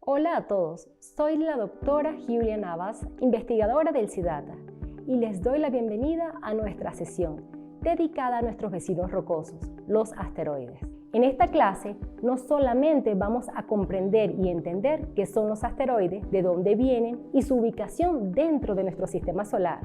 Hola a todos, soy la doctora Julia Navas, investigadora del CIDATA, y les doy la bienvenida a nuestra sesión dedicada a nuestros vecinos rocosos, los asteroides. En esta clase no solamente vamos a comprender y entender qué son los asteroides, de dónde vienen y su ubicación dentro de nuestro sistema solar,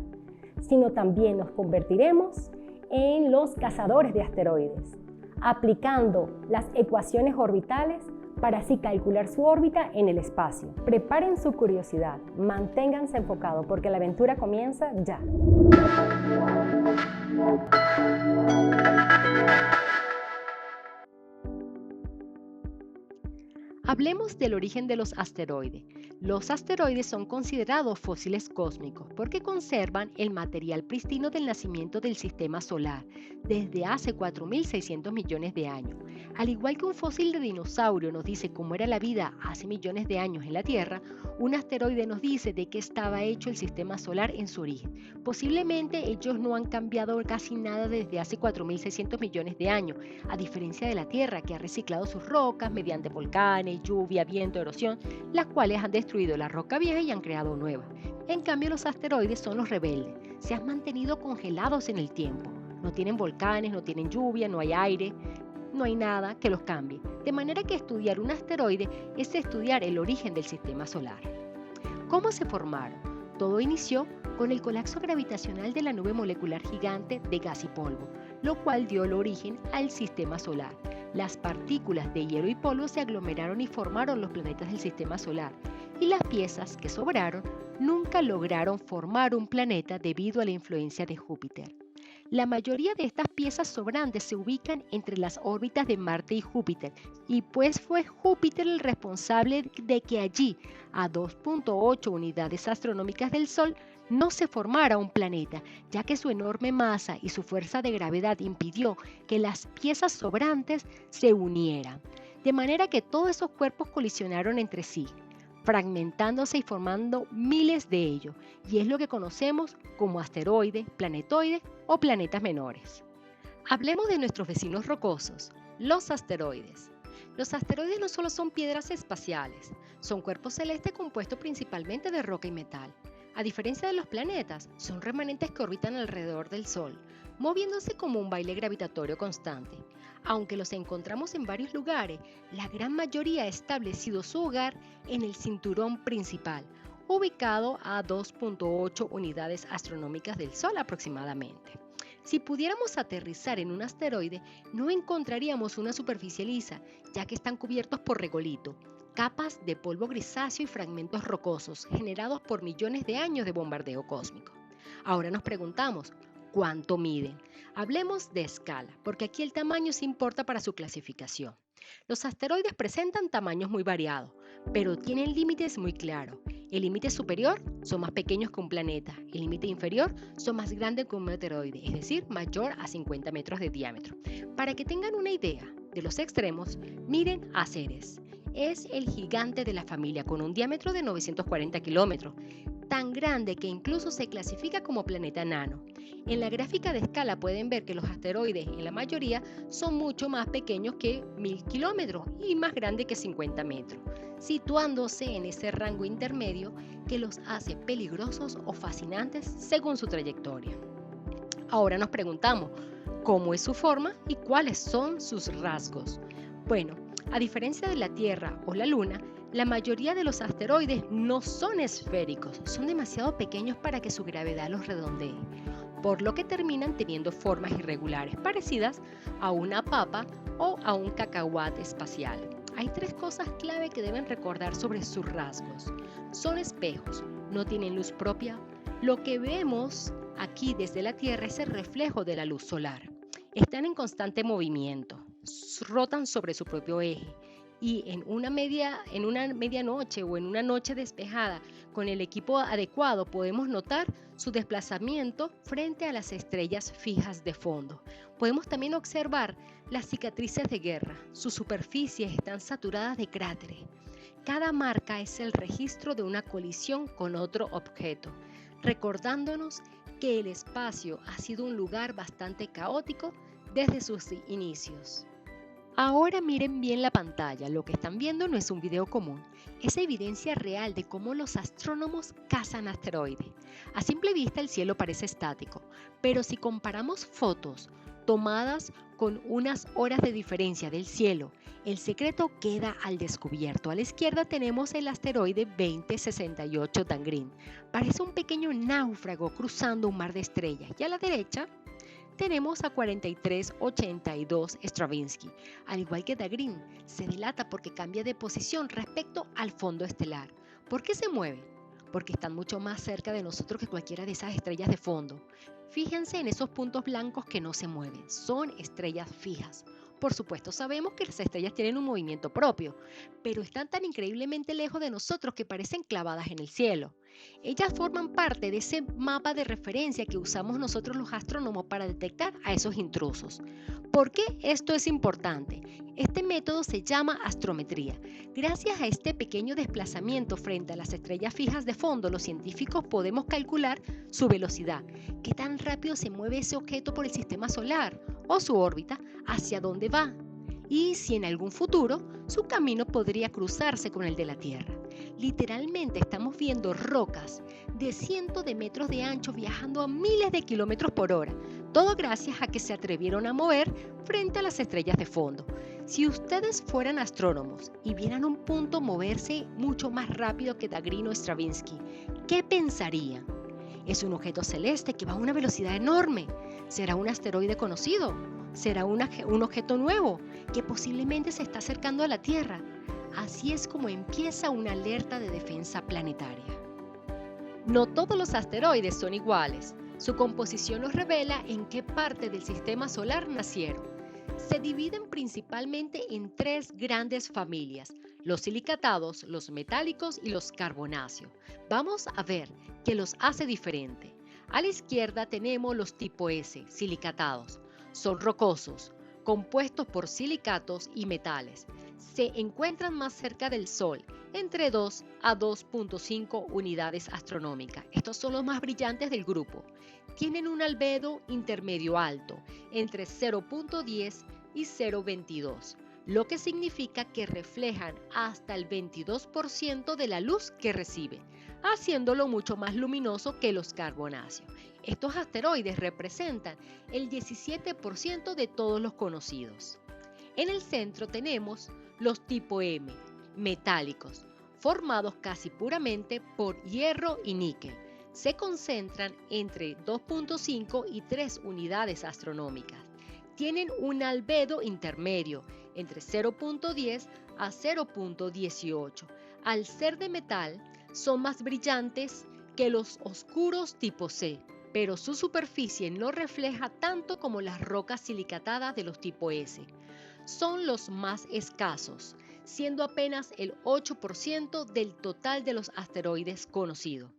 sino también nos convertiremos en los cazadores de asteroides, aplicando las ecuaciones orbitales para así calcular su órbita en el espacio. Preparen su curiosidad, manténganse enfocados porque la aventura comienza ya. Hablemos del origen de los asteroides. Los asteroides son considerados fósiles cósmicos porque conservan el material pristino del nacimiento del sistema solar desde hace 4.600 millones de años. Al igual que un fósil de dinosaurio nos dice cómo era la vida hace millones de años en la Tierra, un asteroide nos dice de qué estaba hecho el sistema solar en su origen. Posiblemente ellos no han cambiado casi nada desde hace 4.600 millones de años, a diferencia de la Tierra que ha reciclado sus rocas mediante volcanes, lluvia, viento, erosión, las cuales han destruido la roca vieja y han creado nuevas. En cambio, los asteroides son los rebeldes, se han mantenido congelados en el tiempo. No tienen volcanes, no tienen lluvia, no hay aire, no hay nada que los cambie. De manera que estudiar un asteroide es estudiar el origen del sistema solar. ¿Cómo se formaron? Todo inició con el colapso gravitacional de la nube molecular gigante de gas y polvo, lo cual dio el origen al sistema solar. Las partículas de hielo y polvo se aglomeraron y formaron los planetas del sistema solar, y las piezas que sobraron nunca lograron formar un planeta debido a la influencia de Júpiter. La mayoría de estas piezas sobrantes se ubican entre las órbitas de Marte y Júpiter, y pues fue Júpiter el responsable de que allí, a 2.8 unidades astronómicas del Sol, no se formara un planeta, ya que su enorme masa y su fuerza de gravedad impidió que las piezas sobrantes se unieran, de manera que todos esos cuerpos colisionaron entre sí, fragmentándose y formando miles de ellos, y es lo que conocemos como asteroides, planetoides o planetas menores. Hablemos de nuestros vecinos rocosos, los asteroides. Los asteroides no solo son piedras espaciales, son cuerpos celestes compuestos principalmente de roca y metal. A diferencia de los planetas, son remanentes que orbitan alrededor del Sol, moviéndose como un baile gravitatorio constante. Aunque los encontramos en varios lugares, la gran mayoría ha establecido su hogar en el cinturón principal, ubicado a 2.8 unidades astronómicas del Sol aproximadamente. Si pudiéramos aterrizar en un asteroide, no encontraríamos una superficie lisa, ya que están cubiertos por regolito, capas de polvo grisáceo y fragmentos rocosos generados por millones de años de bombardeo cósmico. Ahora nos preguntamos, ¿cuánto miden? Hablemos de escala, porque aquí el tamaño sí importa para su clasificación. Los asteroides presentan tamaños muy variados, pero tienen límites muy claros. El límite superior son más pequeños que un planeta, el límite inferior son más grandes que un meteoroide, es decir, mayor a 50 metros de diámetro. Para que tengan una idea de los extremos, miren a Ceres. Es el gigante de la familia con un diámetro de 940 kilómetros, tan grande que incluso se clasifica como planeta enano. En la gráfica de escala pueden ver que los asteroides en la mayoría son mucho más pequeños que 1000 kilómetros y más grandes que 50 metros, situándose en ese rango intermedio que los hace peligrosos o fascinantes según su trayectoria. Ahora nos preguntamos, ¿cómo es su forma y cuáles son sus rasgos? Bueno, a diferencia de la Tierra o la Luna, la mayoría de los asteroides no son esféricos, son demasiado pequeños para que su gravedad los redondee, por lo que terminan teniendo formas irregulares parecidas a una papa o a un cacahuate espacial. Hay tres cosas clave que deben recordar sobre sus rasgos. Son espejos, no tienen luz propia. Lo que vemos aquí desde la Tierra es el reflejo de la luz solar. Están en constante movimiento, rotan sobre su propio eje y en una medianoche o en una noche despejada con el equipo adecuado podemos notar su desplazamiento frente a las estrellas fijas de fondo. Podemos también observar las cicatrices de guerra. Sus superficies están saturadas de cráteres. Cada marca es el registro de una colisión con otro objeto, recordándonos que el espacio ha sido un lugar bastante caótico desde sus inicios. Ahora miren bien la pantalla, lo que están viendo no es un video común, es evidencia real de cómo los astrónomos cazan asteroides. A simple vista el cielo parece estático, pero si comparamos fotos tomadas con unas horas de diferencia del cielo, el secreto queda al descubierto. A la izquierda tenemos el asteroide 2068 Tangrin. Parece un pequeño náufrago cruzando un mar de estrellas, y a la derecha tenemos a 4382 Stravinsky. Al igual que Tangrin, se dilata porque cambia de posición respecto al fondo estelar. ¿Por qué se mueve? Porque están mucho más cerca de nosotros que cualquiera de esas estrellas de fondo. Fíjense en esos puntos blancos que no se mueven, son estrellas fijas. Por supuesto, sabemos que las estrellas tienen un movimiento propio, pero están tan increíblemente lejos de nosotros que parecen clavadas en el cielo. Ellas forman parte de ese mapa de referencia que usamos nosotros los astrónomos para detectar a esos intrusos. ¿Por qué esto es importante? Este método se llama astrometría. Gracias a este pequeño desplazamiento frente a las estrellas fijas de fondo, los científicos podemos calcular su velocidad, qué tan rápido se mueve ese objeto por el sistema solar o su órbita, hacia dónde va, y si en algún futuro su camino podría cruzarse con el de la Tierra. Literalmente estamos viendo rocas de cientos de metros de ancho viajando a miles de kilómetros por hora, todo gracias a que se atrevieron a mover frente a las estrellas de fondo. Si ustedes fueran astrónomos y vieran un punto moverse mucho más rápido que Tangrin o Stravinsky, ¿qué pensarían? Es un objeto celeste que va a una velocidad enorme. ¿Será un asteroide conocido? ¿Será un objeto nuevo que posiblemente se está acercando a la Tierra? Así es como empieza una alerta de defensa planetaria. No todos los asteroides son iguales. Su composición nos revela en qué parte del sistema solar nacieron. Se dividen principalmente en tres grandes familias: los silicatados, los metálicos y los carbonáceos. Vamos a ver qué los hace diferente. A la izquierda tenemos los tipo S, silicatados. Son rocosos, compuestos por silicatos y metales. Se encuentran más cerca del Sol, entre 2 a 2.5 unidades astronómicas. Estos son los más brillantes del grupo. Tienen un albedo intermedio alto, entre 0.10 y 0.22, lo que significa que reflejan hasta el 22% de la luz que reciben, haciéndolo mucho más luminoso que los carbonáceos. Estos asteroides representan el 17% de todos los conocidos. En el centro tenemos los tipo M, metálicos, formados casi puramente por hierro y níquel. Se concentran entre 2.5 y 3 unidades astronómicas. Tienen un albedo intermedio, entre 0.10 a 0.18. Al ser de metal, son más brillantes que los oscuros tipo C, pero su superficie no refleja tanto como las rocas silicatadas de los tipo S. Son los más escasos, siendo apenas el 8% del total de los asteroides conocidos.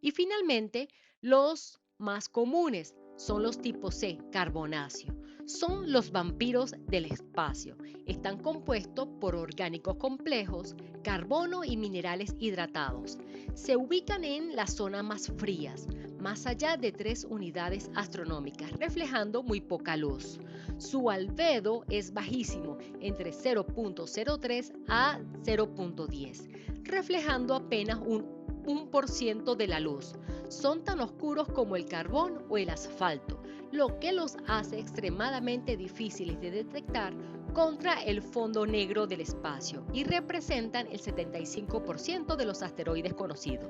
Y finalmente, los más comunes son los tipo C, carbonáceo. Son los vampiros del espacio. Están compuestos por orgánicos complejos, carbono y minerales hidratados. Se ubican en las zonas más frías, más allá de 3 unidades astronómicas, reflejando muy poca luz. Su albedo es bajísimo, entre 0.03 a 0.10, reflejando apenas un 1% de la luz. Son tan oscuros como el carbón o el asfalto, lo que los hace extremadamente difíciles de detectar contra el fondo negro del espacio y representan el 75% de los asteroides conocidos.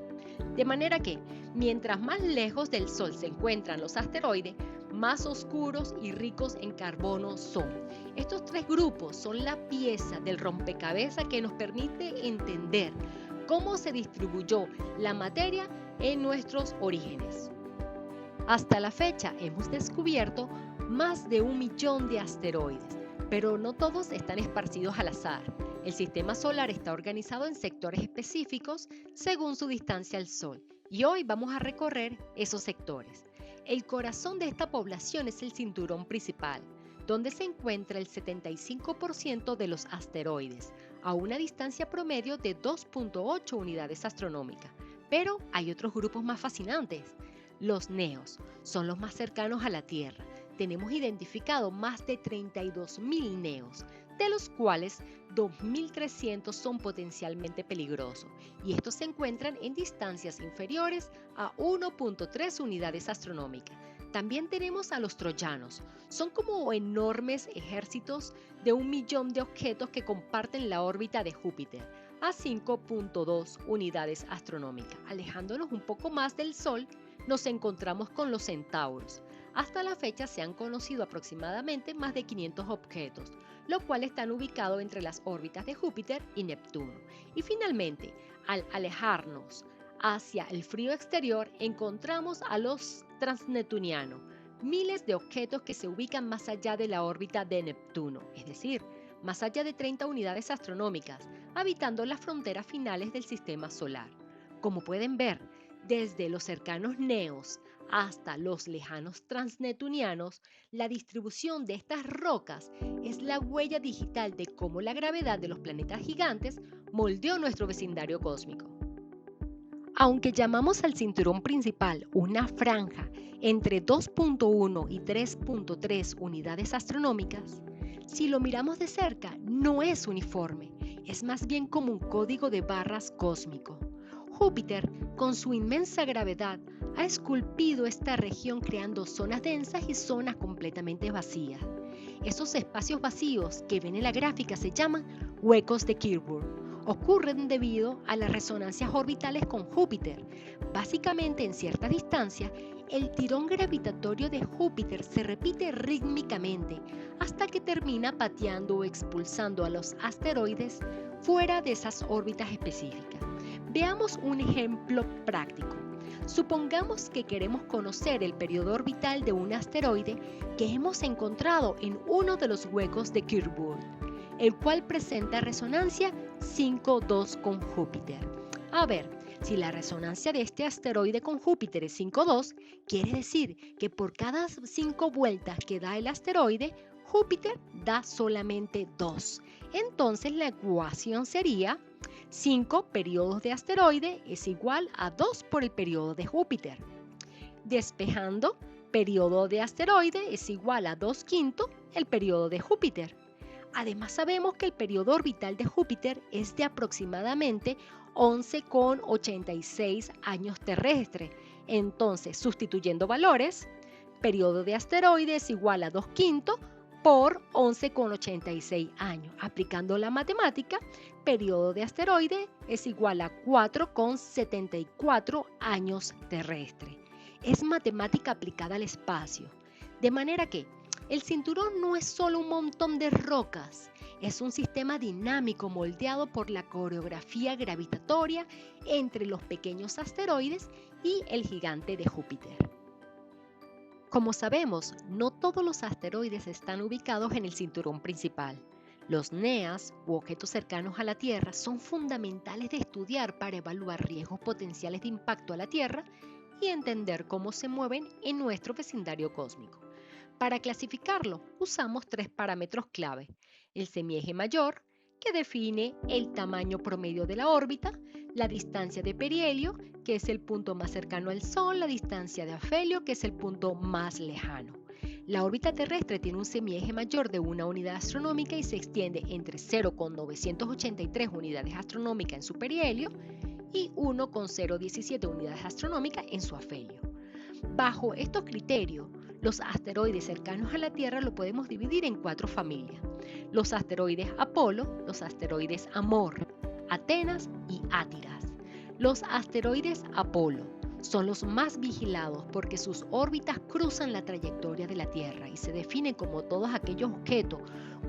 De manera que, mientras más lejos del Sol se encuentran los asteroides, más oscuros y ricos en carbono son. Estos tres grupos son la pieza del rompecabezas que nos permite entender cómo se distribuyó la materia en nuestros orígenes. Hasta la fecha hemos descubierto más de 1 millón de asteroides, pero no todos están esparcidos al azar. El sistema solar está organizado en sectores específicos según su distancia al Sol, y hoy vamos a recorrer esos sectores. El corazón de esta población es el cinturón principal, donde se encuentra el 75% de los asteroides, a una distancia promedio de 2.8 unidades astronómicas. Pero hay otros grupos más fascinantes. Los neos son los más cercanos a la Tierra. Tenemos identificado más de 32.000 neos. de los cuales 2.300 son potencialmente peligrosos y estos se encuentran en distancias inferiores a 1.3 unidades astronómicas. También tenemos a los troyanos. Son como enormes ejércitos de 1 millón de objetos que comparten la órbita de Júpiter a 5.2 unidades astronómicas. Alejándonos un poco más del Sol, nos encontramos con los centauros. Hasta la fecha se han conocido aproximadamente más de 500 objetos, los cuales están ubicados entre las órbitas de Júpiter y Neptuno. Y finalmente, al alejarnos hacia el frío exterior, encontramos a los transneptunianos, miles de objetos que se ubican más allá de la órbita de Neptuno, es decir, más allá de 30 unidades astronómicas, habitando las fronteras finales del sistema solar. Como pueden ver, desde los cercanos Neos hasta los lejanos transneptunianos, la distribución de estas rocas es la huella digital de cómo la gravedad de los planetas gigantes moldeó nuestro vecindario cósmico. Aunque llamamos al cinturón principal una franja entre 2.1 y 3.3 unidades astronómicas, si lo miramos de cerca no es uniforme, es más bien como un código de barras cósmico. Júpiter, con su inmensa gravedad, ha esculpido esta región creando zonas densas y zonas completamente vacías. Esos espacios vacíos que ven en la gráfica se llaman huecos de Kirchhoff. Ocurren debido a las resonancias orbitales con Júpiter. Básicamente, en cierta distancia, el tirón gravitatorio de Júpiter se repite rítmicamente hasta que termina pateando o expulsando a los asteroides fuera de esas órbitas específicas. Veamos un ejemplo práctico. Supongamos que queremos conocer el periodo orbital de un asteroide que hemos encontrado en uno de los huecos de Kirchhoff, el cual presenta resonancia 5,2 con Júpiter. A ver, si la resonancia de este asteroide con Júpiter es 5,2, quiere decir que por cada 5 vueltas que da el asteroide, Júpiter da solamente 2. Entonces la ecuación sería 5 periodos de asteroide es igual a 2 por el periodo de Júpiter. Despejando, periodo de asteroide es igual a 2/5 el periodo de Júpiter. Además sabemos que el periodo orbital de Júpiter es de aproximadamente 11,86 años terrestres. Entonces, sustituyendo valores, periodo de asteroide es igual a 2/5 por 11,86 años. Aplicando la matemática, periodo de asteroide es igual a 4,74 años terrestres. Es matemática aplicada al espacio. De manera que el cinturón no es solo un montón de rocas, es un sistema dinámico moldeado por la coreografía gravitatoria entre los pequeños asteroides y el gigante de Júpiter. Como sabemos, no todos los asteroides están ubicados en el cinturón principal. Los NEAs, u objetos cercanos a la Tierra, son fundamentales de estudiar para evaluar riesgos potenciales de impacto a la Tierra y entender cómo se mueven en nuestro vecindario cósmico. Para clasificarlo, usamos 3 parámetros clave: el semieje mayor, que define el tamaño promedio de la órbita, la distancia de perihelio, que es el punto más cercano al Sol, la distancia de afelio, que es el punto más lejano. La órbita terrestre tiene un semieje mayor de 1 unidad astronómica y se extiende entre 0,983 unidades astronómicas en su perihelio y 1,017 unidades astronómicas en su afelio. Bajo estos criterios, los asteroides cercanos a la Tierra lo podemos dividir en 4 familias: los asteroides Apolo, los asteroides Amor, Atenas y Átiras. Los asteroides Apolo son los más vigilados porque sus órbitas cruzan la trayectoria de la Tierra y se definen como todos aquellos objetos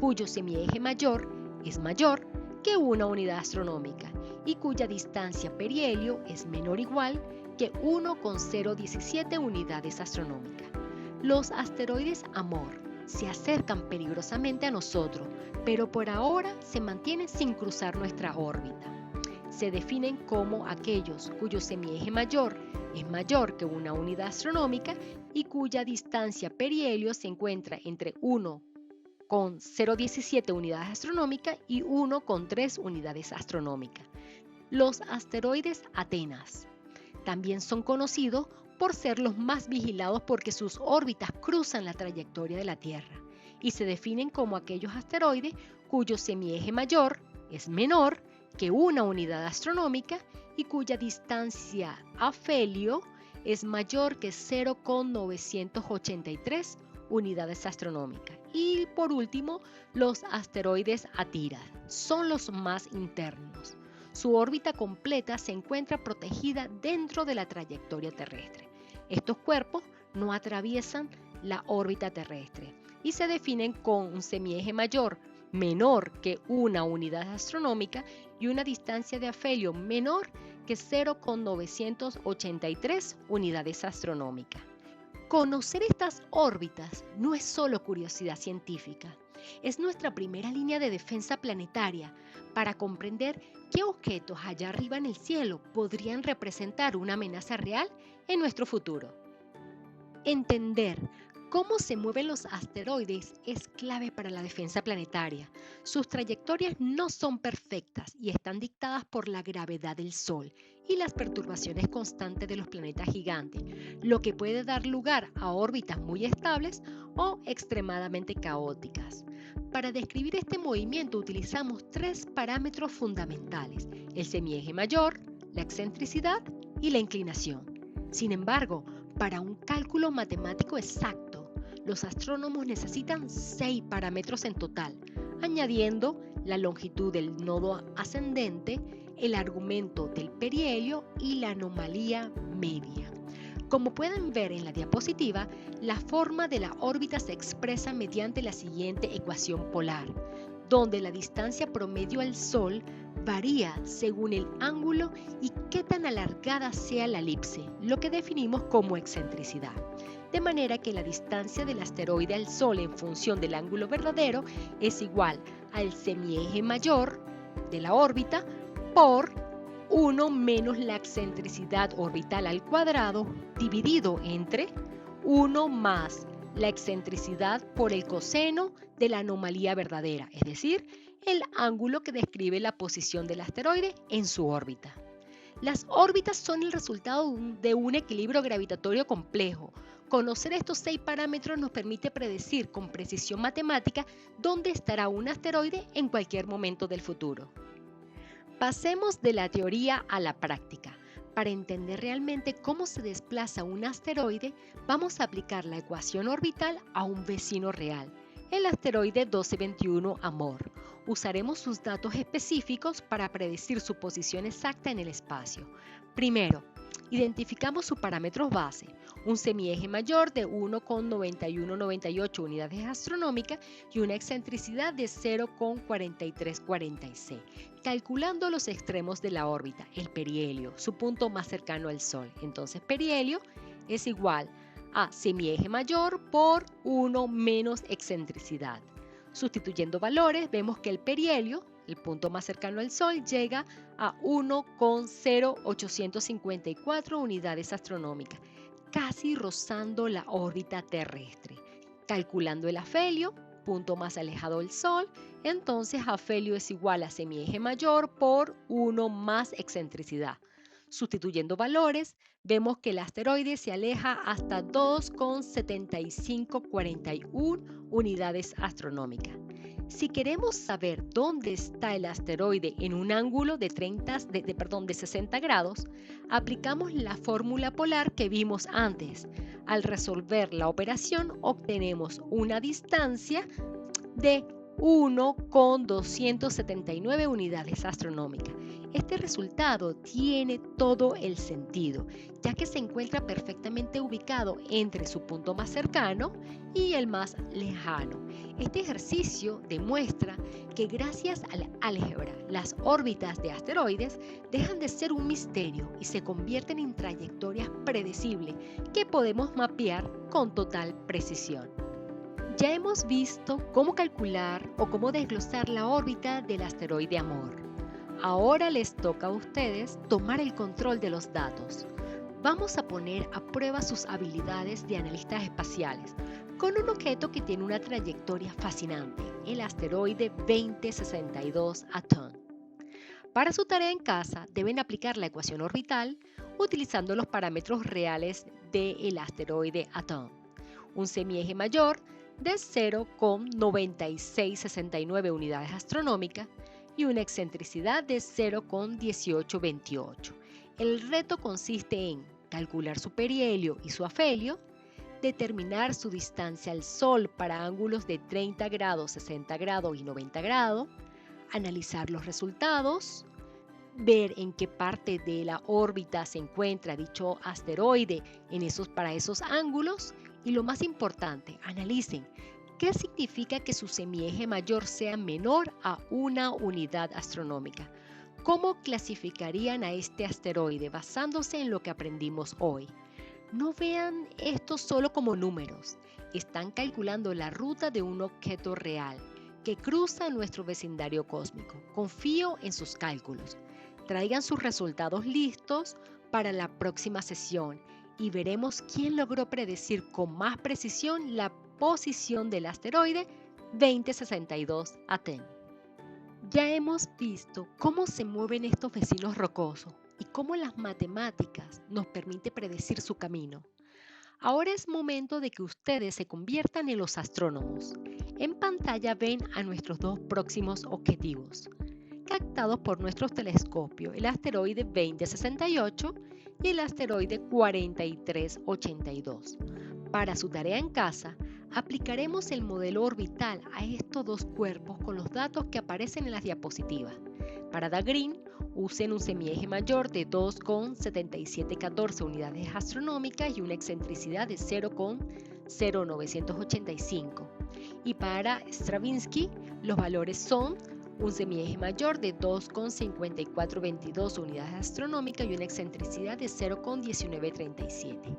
cuyo semieje mayor es mayor que 1 unidad astronómica y cuya distancia perihelio es menor o igual que 1,017 unidades astronómicas. Los asteroides Amor se acercan peligrosamente a nosotros, pero por ahora se mantienen sin cruzar nuestra órbita. Se definen como aquellos cuyo semieje mayor es mayor que 1 unidad astronómica y cuya distancia perihelio se encuentra entre 1,017 unidades astronómicas y 1,3 unidades astronómicas. Los asteroides Atenas también son conocidos por ser los más vigilados porque sus órbitas cruzan la trayectoria de la Tierra y se definen como aquellos asteroides cuyo semieje mayor es menor que una unidad astronómica y cuya distancia afelio es mayor que 0,983 unidades astronómicas. Y por último, los asteroides Atira son los más internos. Su órbita completa se encuentra protegida dentro de la trayectoria terrestre. Estos cuerpos no atraviesan la órbita terrestre y se definen con un semieje mayor menor que una unidad astronómica y una distancia de afelio menor que 0,983 unidades astronómicas. Conocer estas órbitas no es solo curiosidad científica, es nuestra primera línea de defensa planetaria para comprender qué objetos allá arriba en el cielo podrían representar una amenaza real en nuestro futuro. Entender cómo se mueven los asteroides es clave para la defensa planetaria. Sus trayectorias no son perfectas y están dictadas por la gravedad del Sol y las perturbaciones constantes de los planetas gigantes, lo que puede dar lugar a órbitas muy estables o extremadamente caóticas. Para describir este movimiento utilizamos tres parámetros fundamentales: el semieje mayor, la excentricidad y la inclinación. Sin embargo, para un cálculo matemático exacto, los astrónomos necesitan 6 parámetros en total, añadiendo la longitud del nodo ascendente, el argumento del perihelio y la anomalía media. Como pueden ver en la diapositiva, la forma de la órbita se expresa mediante la siguiente ecuación polar, donde la distancia promedio al Sol varía según el ángulo y qué tan alargada sea la elipse, lo que definimos como excentricidad. De manera que la distancia del asteroide al Sol en función del ángulo verdadero es igual al semieje mayor de la órbita por 1 menos la excentricidad orbital al cuadrado dividido entre 1 más la excentricidad por el coseno de la anomalía verdadera, es decir, el ángulo que describe la posición del asteroide en su órbita. Las órbitas son el resultado de un equilibrio gravitatorio complejo. Conocer estos 6 parámetros nos permite predecir con precisión matemática dónde estará un asteroide en cualquier momento del futuro. Pasemos de la teoría a la práctica. Para entender realmente cómo se desplaza un asteroide, vamos a aplicar la ecuación orbital a un vecino real, el asteroide 1221 Amor. Usaremos sus datos específicos para predecir su posición exacta en el espacio. Primero, identificamos sus parámetros base, un semieje mayor de 1,9198 unidades astronómicas y una excentricidad de 0,4346. Calculando los extremos de la órbita, el perihelio, su punto más cercano al Sol. Entonces, perihelio es igual a semieje mayor por 1 menos excentricidad. Sustituyendo valores, vemos que el perihelio, el punto más cercano al Sol, llega a 1,0854 unidades astronómicas, casi rozando la órbita terrestre. Calculando el afelio, punto más alejado del Sol, entonces afelio es igual a semieje mayor por 1 más excentricidad. Sustituyendo valores, vemos que el asteroide se aleja hasta 2,7541 unidades astronómicas. Si queremos saber dónde está el asteroide en un ángulo de 60 grados, aplicamos la fórmula polar que vimos antes. Al resolver la operación, obtenemos una distancia de 1,279 unidades astronómicas. Este resultado tiene todo el sentido, ya que se encuentra perfectamente ubicado entre su punto más cercano y el más lejano. Este ejercicio demuestra que gracias a la álgebra, las órbitas de asteroides dejan de ser un misterio y se convierten en trayectorias predecibles que podemos mapear con total precisión. Ya hemos visto cómo calcular o cómo desglosar la órbita del asteroide Amor. Ahora les toca a ustedes tomar el control de los datos. Vamos a poner a prueba sus habilidades de analistas espaciales con un objeto que tiene una trayectoria fascinante, el asteroide 2062 Atón. Para su tarea en casa deben aplicar la ecuación orbital utilizando los parámetros reales del asteroide Atón. Un semieje mayor de 0,9669 unidades astronómicas y una excentricidad de 0,1828. El reto consiste en calcular su perihelio y su afelio, determinar su distancia al Sol para ángulos de 30 grados, 60 grados y 90 grados, analizar los resultados, ver en qué parte de la órbita se encuentra dicho asteroide para esos ángulos y lo más importante, analicen qué significa que su semieje mayor sea menor a una unidad astronómica. ¿Cómo clasificarían a este asteroide basándose en lo que aprendimos hoy? No vean esto solo como números, están calculando la ruta de un objeto real que cruza nuestro vecindario cósmico. Confío en sus cálculos. Traigan sus resultados listos para la próxima sesión y veremos quién logró predecir con más precisión la posición del asteroide 2062 Aten. Ya hemos visto cómo se mueven estos vecinos rocosos y cómo las matemáticas nos permiten predecir su camino. Ahora es momento de que ustedes se conviertan en los astrónomos. En pantalla ven a nuestros dos próximos objetivos, captados por nuestros telescopios, el asteroide 2068 y el asteroide 4382. Para su tarea en casa, aplicaremos el modelo orbital a estos dos cuerpos con los datos que aparecen en las diapositivas. Para DAGRIN, usen un semieje mayor de 2,7714 unidades astronómicas y una excentricidad de 0,0985. Y para Stravinsky, los valores son un semieje mayor de 2,5422 unidades astronómicas y una excentricidad de 0,1937.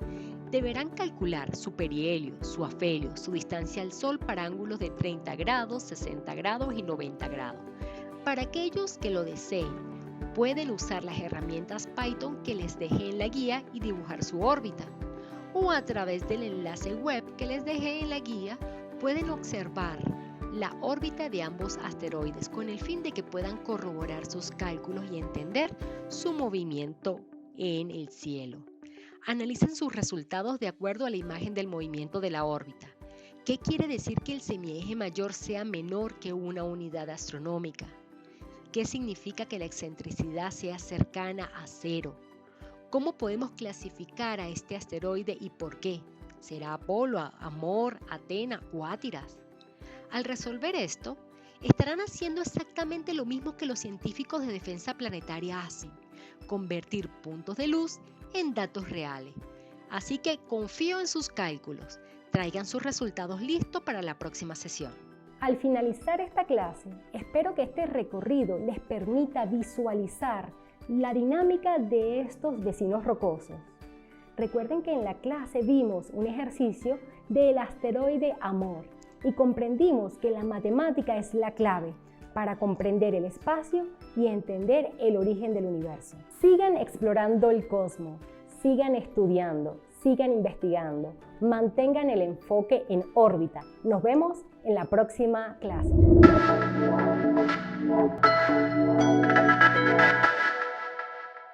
Deberán calcular su perihelio, su afelio, su distancia al Sol para ángulos de 30 grados, 60 grados y 90 grados. Para aquellos que lo deseen, pueden usar las herramientas Python que les dejé en la guía y dibujar su órbita. O a través del enlace web que les dejé en la guía, pueden observar la órbita de ambos asteroides con el fin de que puedan corroborar sus cálculos y entender su movimiento en el cielo. Analicen sus resultados de acuerdo a la imagen del movimiento de la órbita. ¿Qué quiere decir que el semieje mayor sea menor que una unidad astronómica? ¿Qué significa que la excentricidad sea cercana a cero? ¿Cómo podemos clasificar a este asteroide y por qué? ¿Será Apolo, Amor, Atena o Átiras? Al resolver esto, estarán haciendo exactamente lo mismo que los científicos de defensa planetaria hacen, convertir puntos de luz en datos reales. Así que confío en sus cálculos. Traigan sus resultados listos para la próxima sesión. Al finalizar esta clase, espero que este recorrido les permita visualizar la dinámica de estos vecinos rocosos. Recuerden que en la clase vimos un ejercicio del asteroide Amor y comprendimos que la matemática es la clave para comprender el espacio y entender el origen del universo. Sigan explorando el cosmos, sigan estudiando, sigan investigando, mantengan el enfoque en órbita. Nos vemos en la próxima clase.